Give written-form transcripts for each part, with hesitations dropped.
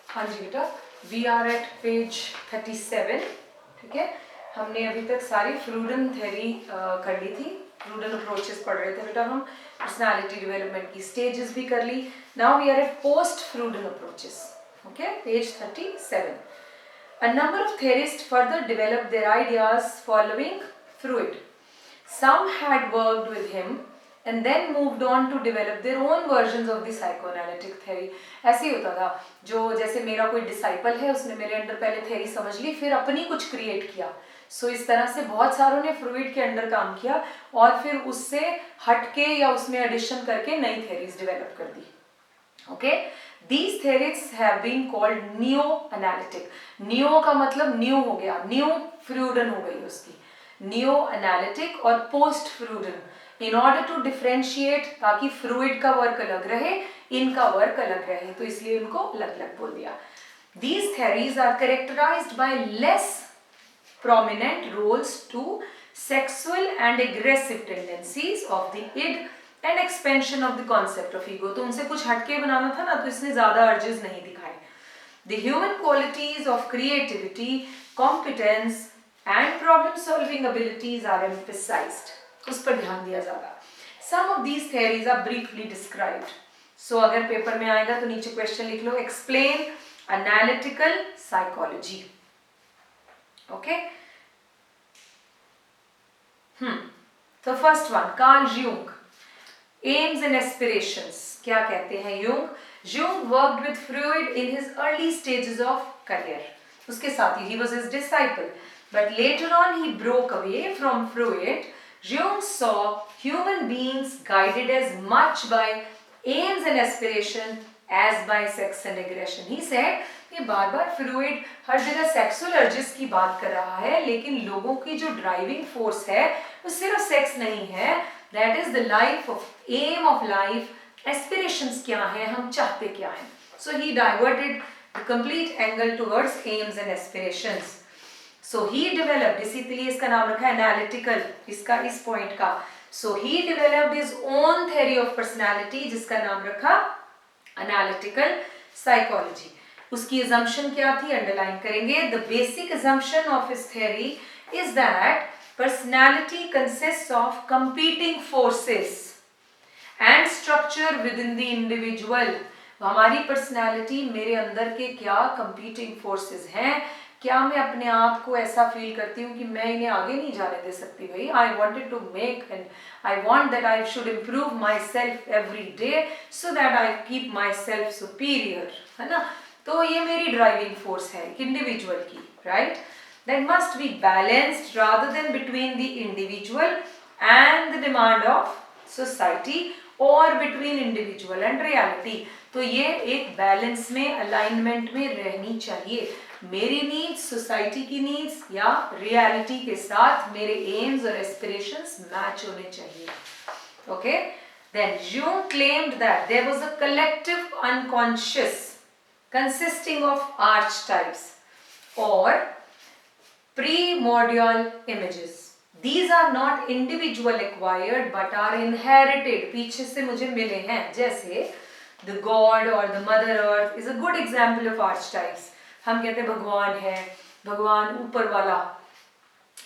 हाँ जी बेटा, we are eight page 37. ठीक है, हमने अभी तक सारी फ्रूडन थ्योरी कर ली थी, फ्रूडन अप्रोचेस पढ़ रहे थे बेटा हम, पर्सनालिटी डेवलपमेंट की स्टेजेस भी कर ली. Now we are at post Freudian approaches. Okay, page 37. A number of theorists further developed their ideas following Freud. Some had worked with him and then moved on to develop their own versions of the psychoanalytic theory. ऐसे ही होता था, जो जैसे मेरा कोई disciple है, उसने मेरे अंडर पहले थ्योरी समझ ली, फिर अपनी कुछ क्रिएट किया. सो इस तरह से बहुत सारों ने फ्रूइड के अंडर काम किया और फिर उससे हटके या उसमें एडिशन करके नई थ्योरीज डेवलप कर दी. Okay, These theories have been called neo-analytic. Neo का मतलब न्यू हो गया, न्यू फ्रूडन हो गई उसकी, neo-analytic और post-Freudian. In order to differentiate, ताकि फ्रूइड का वर्क अलग रहे, इनका वर्क अलग रहे, तो इसलिए उनको अलग अलग बोल दिया. These theories are characterized by less prominent roles to sexual and aggressive tendencies of the id and expansion of the concept of ego. तो उनसे कुछ हटके बनाना था ना, तो इसने ज्यादा अर्जेस नहीं दिखाए. The human qualities of creativity, competence and problem solving abilities are emphasized. उस पर ध्यान दिया ज्यादा. Some of these theories are briefly described. So अगर पेपर में आएगा तो नीचे क्वेश्चन लिख लो, explain analytical psychology. Okay? So first one, Carl Jung. Aims and aspirations. क्या कहते हैं Jung? Jung worked with Freud in his early stages of career. उसके साथ ही he was his disciple. But later on he broke away from Freud. Jung saw human beings guided as much by aims and aspiration as by sex and aggression. He said कि बार बार फ्रूइड हर जगह sexual urges की बात कर रहा है, लेकिन लोगों की जो ड्राइविंग फोर्स है वो सिर्फ सेक्स नहीं है. That is the life of aim of life, aspirations क्या है, हम चाहते क्या हैं. So he diverted the complete angle towards aims and aspirations. So he developed, इसीलिए इसका नाम रखा है एनालिटिकल, इसका इस पॉइंट का. So he developed his own theory of personality, जिसका नाम रखा एनालिटिकल साइकोलॉजी. उसकी assumption क्या थी, अंडरलाइन करेंगे. The basic assumption of his theory is that personality consists of competing forces and structure within the individual. हमारी personality, मेरे अंदर के क्या competing forces हैं, क्या मैं अपने आप को ऐसा फील करती हूँ कि मैं इन्हें आगे नहीं जाने दे सकती. भाई, I wanted to make and I want that I should improve myself every day so that I keep myself superior, है ना. तो ये मेरी ड्राइविंग फोर्स है इंडिविजुअल की, right. That must be balanced rather than between the individual and the demand of society और between individual and reality. तो ये एक बैलेंस में, अलाइनमेंट में रहनी चाहिए. मेरी नीड्स सोसाइटी की नीड्स या रियलिटी के साथ मेरे एम्स और एस्पिरेशंस मैच होने चाहिए. Okay, then Jung claimed that there was a collective unconscious consisting of archetypes or primordial images. These are not individual acquired but are inherited. पीछे से मुझे मिले हैं, जैसे the god or the mother earth is a good example of archetypes. हम कहते हैं भगवान है, भगवान ऊपर वाला.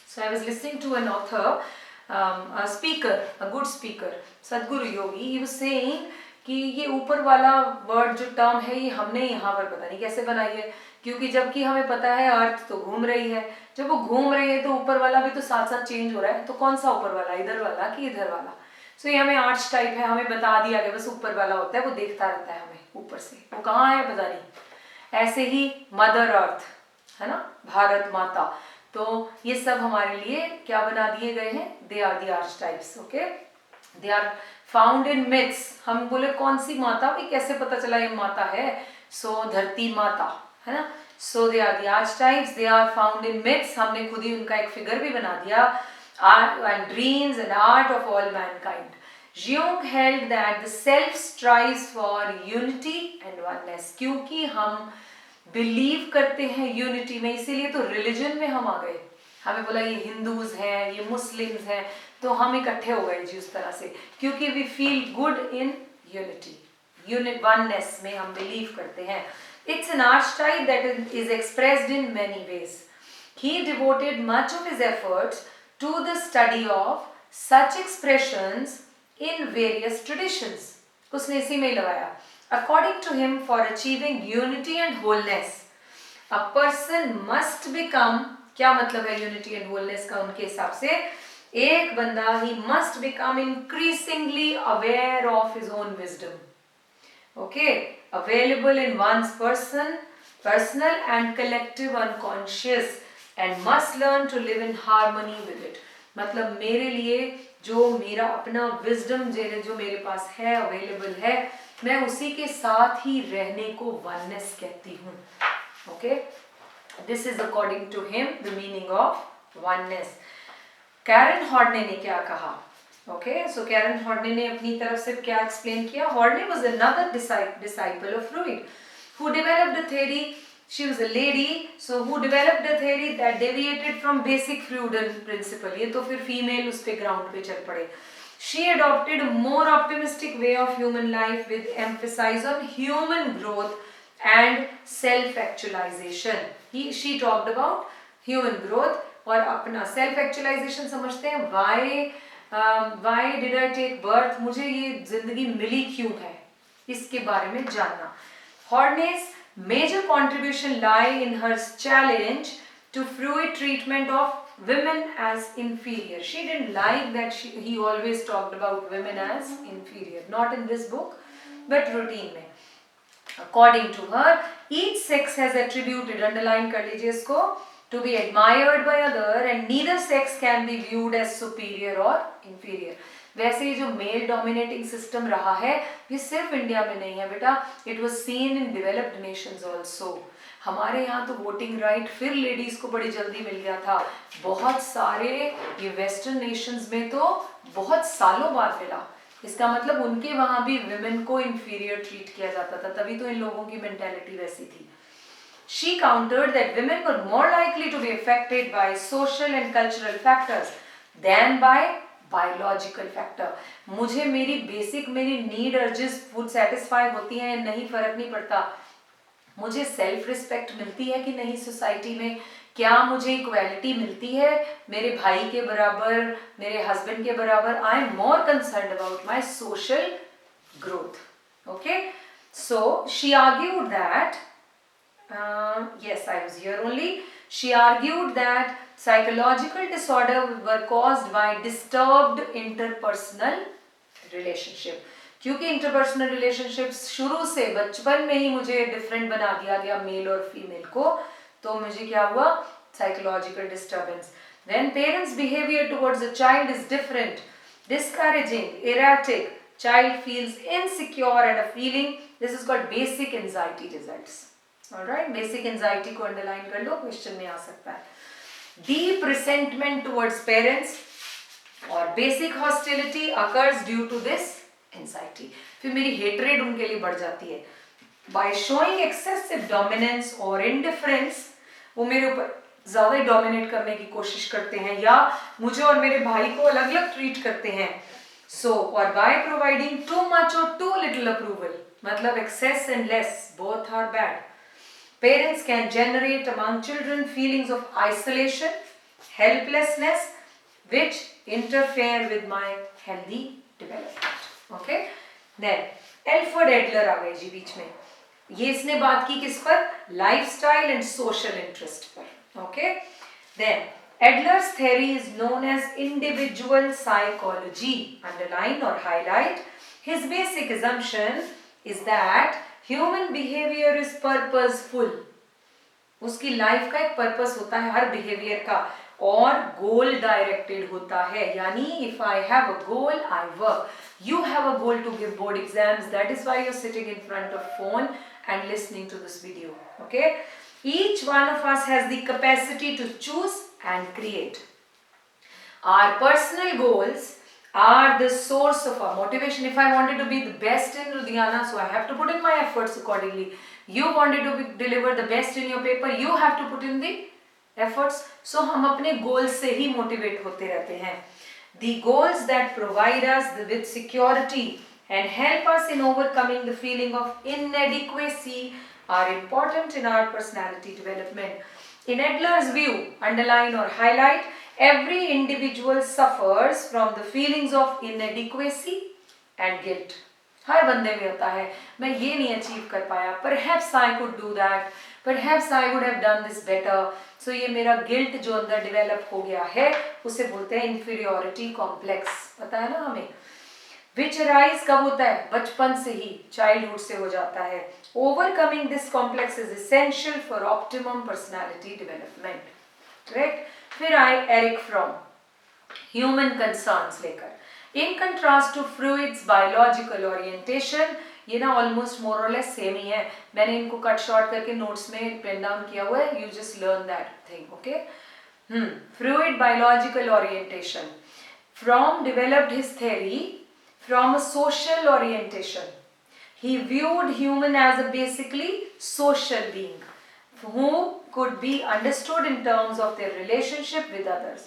So I was listening to an author, a speaker, a good speaker, Sadhguru Yogi. He was saying कि ये ऊपर वाला वर्ड जो टर्म है ये हमने यहाँ पर पता नहीं कैसे बनाई है, क्योंकि जबकि हमें पता है अर्थ तो घूम रही है. जब वो घूम रही है तो ऊपर वाला भी तो साथ साथ चेंज हो रहा है. तो कौन सा ऊपर वाला, इधर वाला कि इधर वाला. सो ये हमें आर्च टाइप है, हमें बता दिया गया बस ऊपर वाला होता है, वो देखता रहता है हमें ऊपर से, वो कहाँ है पता नहीं. ऐसे ही मदर अर्थ है ना, भारत माता. तो ये सब हमारे लिए क्या बना दिए गए हैं, they are the archetypes. Okay, they are found in myths. हम बोले कौन सी माता, भी कैसे पता चला ये माता है. सो धरती माता है ना. So they are the archetypes, they are found in myths. हमने खुद ही उनका एक फिगर भी बना दिया. And dreams and art of all mankind. Jung held that the self strives for unity and oneness. क्योंकि हम बिलीव करते हैं यूनिटी में, इसीलिए तो रिलीजन में हम आ गए. हमें बोला ये हिंदूज हैं, ये मुस्लिम्स हैं, तो हम इकट्ठे हो गए जी उस तरह से, क्योंकि we feel good in unity, unit oneness में हम बिलीव करते हैं. It's an archetype that is expressed in many ways. He devoted much of his efforts to the study of such expressions in various traditions. उसने इसी में लगाया. According to him, for achieving unity and wholeness, a person must become, क्या मतलब है unity and wholeness का उनके हिसाब से? एक बंदा, he must become increasingly aware of his own wisdom. Okay, available in one's personal and collective unconscious, and must learn to live in harmony with it. मतलब मेरे लिए जो मेरा अपना wisdom जो मेरे पास है, available है, मैं उसी के साथ ही रहने को oneness कहती हूँ. Okay, this is according to him the meaning of oneness. Karen Horney ने क्या कहा? Okay, so Karen Horney ने अपनी तरफ से क्या explain किया? Horney was another disciple of Freud, who developed a theory. She was a lady, so who developed a theory that deviated from basic Freudian principle. ये तो फिर female उस पे ground पे चल पड़े. She adopted a more optimistic way of human life with emphasis on human growth and self-actualization. She talked about human growth और अपना self-actualization समझते हैं. Why did I take birth? मुझे ये जिंदगी मिली क्यों है, इसके बारे में जानना. Horney's major contribution lie in her challenge to Freud treatment of women as inferior. She didn't like that he always talked about women as inferior. Not in this book, but routine में. According to her, each sex has attributed, underline कर लीजिए इसको, to be admired by other, and neither sex can be viewed as superior or inferior. वैसे ये जो male dominating system रहा है, ये सिर्फ इंडिया में नहीं है बेटा. It was seen in developed Nations also. हमारे यहाँ तो वोटिंग राइट फिर लेडीज को बड़ी जल्दी मिल गया था. बहुत सारे ये वेस्टर्न नेशंस में तो बहुत सालों बाद मिला. इसका मतलब उनके वहाँ भी विमेन को इंफीरियर ट्रीट किया जाता था, तभी तो इन लोगों की मेंटालिटी वैसी थी. She countered that women were more likely to be affected by social and cultural factors than by biological factor. मुझे मेरी basic मेरी need urges food satisfy होती हैं या नहीं, फर्क नहीं पड़ता. मुझे self respect मिलती है कि नहीं सोसाइटी में, क्या मुझे equality मिलती है मेरे भाई के बराबर, मेरे husband के बराबर. I am more concerned about my social growth. Okay, so she argued that yes, I was here only. She argued that psychological disorders were caused by disturbed interpersonal relationship. क्योंकि interpersonal relationships शुरू से बचपन में ही मुझे different बना दिया गया mail और फीमेल को, तो मुझे क्या हुआ? Psychological disturbance. When parents' behavior towards a child is different, discouraging, erratic, child feels insecure and a feeling. This is called basic anxiety results. Alright, basic anxiety को underline कर लो, question में आ सकता है. Deep resentment towards parents और basic hostility occurs due to this anxiety. फिर मेरी hatred उनके लिए बढ़ जाती है. By showing excessive dominance or indifference, वो मेरे ऊपर ज़्यादा ही dominate करने की कोशिश करते हैं या मुझे और मेरे भाई को अलग-अलग treat करते हैं. So, or by providing too much or too little approval, मतलब excess and less, both are bad. Parents can generate among children feelings of isolation, helplessness, which interfere with my healthy development. Okay? Then, Alfred Adler आ गए जी बीच में. ये इसने बात की किस पर? Lifestyle and social interest पर. Okay? Then, Adler's theory is known as individual psychology. Underline or highlight. His basic assumption is that human behavior is purposeful. उसकी लाइफ का एक पर्पस होता है हर बिहेवियर का, और गोल डायरेक्टेड होता है. यानी if I have a goal, I work. You have a goal to give board exams. That is why you're sitting in front of phone and listening to this video. Okay? Each one of us has the capacity to choose and create. Our personal goals are the source of our motivation. If I wanted to be the best in Ludhiana, so I have to put in my efforts accordingly. You wanted to deliver the best in your paper, you have to put in the efforts. So हम अपने goals से ही motivate होते रहते हैं. The goals that provide us with security and help us in overcoming the feeling of inadequacy are important in our personality development. In Adler's view, underline or highlight, every individual suffers from the feelings of inadequacy and guilt. हर बंदे में होता है, मैं ये नहीं achieve कर पाया, perhaps I could do that, perhaps I would have done this better. So ये मेरा गिल्ट जो अंदर डेवलप हो गया है उसे बोलते हैं इंफीरियोरिटी कॉम्प्लेक्स, पता है ना हमें. विच अराइज कब होता है? बचपन से ही, चाइल्डहुड से हो जाता है. Overcoming this complex is essential for optimum personality development. Correct. फिर आए एरिक फ्रॉम, ह्यूमन कंसर्न्स लेकर. In contrast to Freud's biological orientation, ये ना ऑलमोस्ट मोर और लेस सेम ही है. मैंने इनको कट शॉर्ट करके नोट्स में पेन डाउन किया हुआ है. You just learn that thing. Okay. Freud biological orientation. Fromm developed his theory from a social orientation. He viewed human as a basically social being who could be understood in terms of their relationship with others.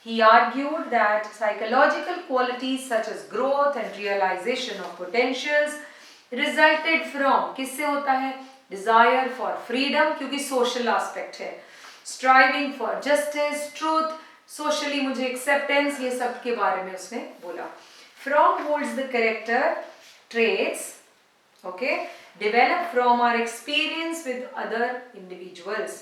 He argued that psychological qualities such as growth and realization of potentials resulted from, किससे होता है? Desire for freedom, क्योंकि social aspect है. Striving for justice, truth, socially मुझे acceptance, ये सब के बारे में उसने बोला. From holds the character traits, okay, developed from our experience with other individuals.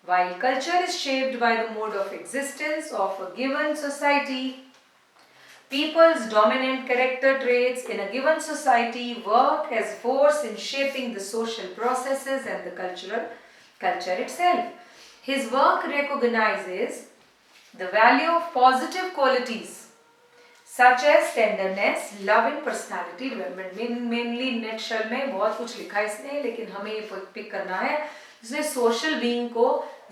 While culture is shaped by the mode of existence of a given society, people's dominant character traits in a given society work as force in shaping the social processes and the culture itself. His work recognizes the value of positive qualities such as tenderness, love and personality development. Mainly nutshell में बहुत कुछ लिखा है इसने, लेकिन हमें ये pick करना है. इसने सोशल बीइंग को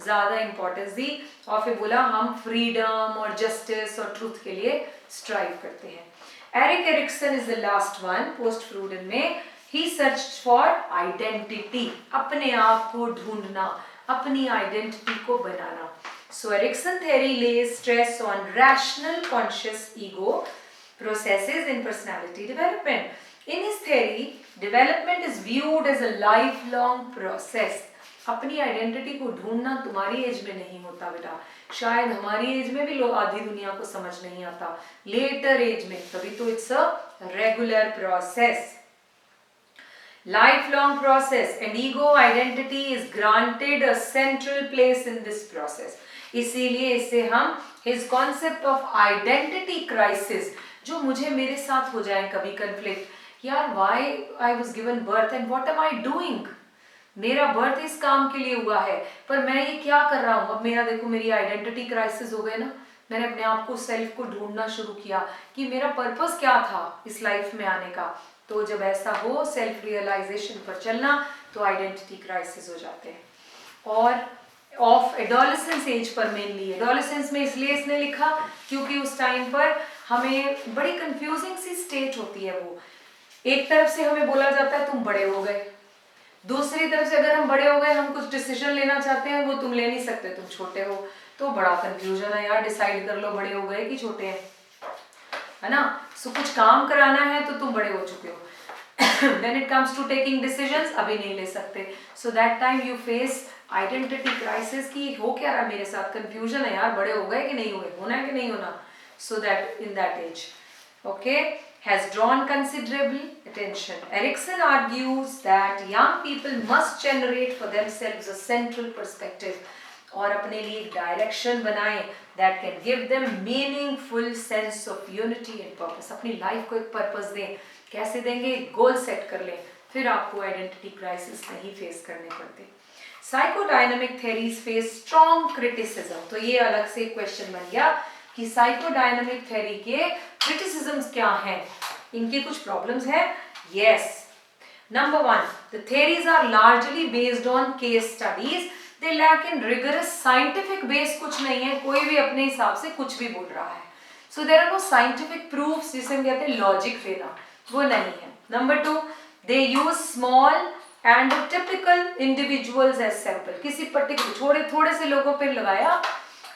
ज़्यादा इंपॉर्टेंस दी और फिर बोला हम फ्रीडम और जस्टिस और ट्रूथ के लिए स्ट्राइव करते हैं. Erik Erikson is the last one post Freudian में. ही सर्च्ड फॉर आइडेंटिटी, अपने आप को ढूंढना, अपनी आइडेंटिटी को बनाना. So Erikson theory lays stress on rational conscious ego processes in personality development. In his theory, development is viewed as a lifelong process. अपनी identity को ढूंढना तुम्हारी एज में नहीं होता बेटा, शायद हमारी एज में भी लोग आधी दुनिया को समझ नहीं आता, लेटर एज में, तभी तो it's a regular process. Lifelong process and ego identity is granted a central place in this process. इसीलिए इसे हम his concept of identity crisis, जो मुझे मेरे साथ हो जाए कभी conflict, यार why I was given birth and what am I doing? मेरा birth इस काम के लिए हुआ है, पर मैं ये क्या कर रहा हूँ? अब मेरा देखो मेरी identity crisis हो गई ना. मैंने अपने आप को सेल्फ को ढूंढना शुरू किया कि मेरा पर्पस क्या था इस लाइफ में आने का. तो जब ऐसा हो सेल्फ रियलाइजेशन पर चलना तो आइडेंटिटी क्राइसिस हो जाते हैं. और ऑफ एडोलेसेंस एज पर मेनली, एडोलेसेंस में इसलिए इसने लिखा क्योंकि उस टाइम पर हमें बड़ी कंफ्यूजिंग सी स्टेज होती है. वो एक तरफ से हमें बोला जाता है तुम बड़े हो गए, दूसरी तरफ से अगर हम बड़े हो गए हम कुछ डिसीजन लेना चाहते हैं वो तुम ले नहीं सकते, तुम छोटे हो. तो बड़ा कंफ्यूजन है यार, डिसाइड कर लो बड़े हो गए कि छोटे हैं, है ना. सो कुछ काम कराना है तो तुम बड़े हो चुके हो. When it comes to taking decisions अभी नहीं ले सकते. So that time you face identity crisis कि हो क्या रहा मेरे साथ, कंफ्यूजन है यार, बड़े हो गए कि नहीं हुए, होना है कि नहीं होना. So that in that age, okay, has drawn considerable attention. Erikson argues that young people must generate for themselves a central perspective और अपने लिए एक डायरेक्शन बनाएं that can give them meaningful sense of unity and purpose. अपनी life को एक purpose दें. कैसे देंगे? गोल सेट कर लें, फिर आपको आइडेंटिटी क्राइसिस नहीं फेस करने पड़ते. Psychodynamic theories face strong criticism. तो ये अलग से क्वेश्चन बन गया कि साइकोडायनामिक थ्योरी के क्रिटिसिज्म्स क्या हैं, इनकी कुछ प्रॉब्लम्स हैं. Yes. Number 1, the theories are largely based on case studies. They lack in rigorous scientific base. कुछ नहीं है, कोई भी अपने हिसाब से कुछ भी बोल रहा है. So there are no scientific proofs, जिसे हम कहते हैं लॉजिक देना, वो नहीं है. Number 2, they use small and typical individuals as sample. किसी पर्टिकुलर थोड़े से लोगों पे लगाया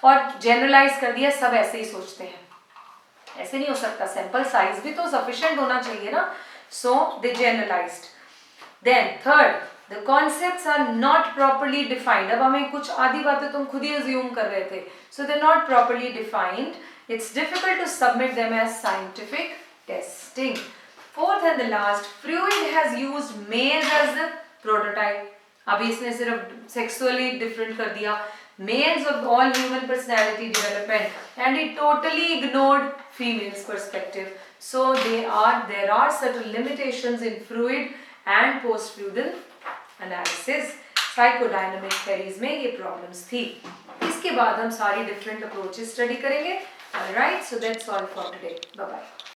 और जनरलाइज कर दिया, सब ऐसे ही सोचते हैं. ऐसे नहीं हो सकता, सैंपल साइज भी तो सफिशिएंट होना चाहिए ना. So they generalized. Then third, The concepts are not properly defined. अब हमें कुछ आधी बातें तुम खुद ही assume कर रहे थे. So they're not properly defined. It's difficult to submit them as scientific testing. Fourth and the last, Freud has used males as the prototype. अभी इसने सिर्फ sexually different कर दिया. Males of all human personality development, and he totally ignored females' perspective. So there are certain limitations in Freud and Post-Freudian analysis. Psychodynamic theories में ये problems थी. इसके बाद हम सारी different approaches study करेंगे. Alright, so that's all for today. Bye bye.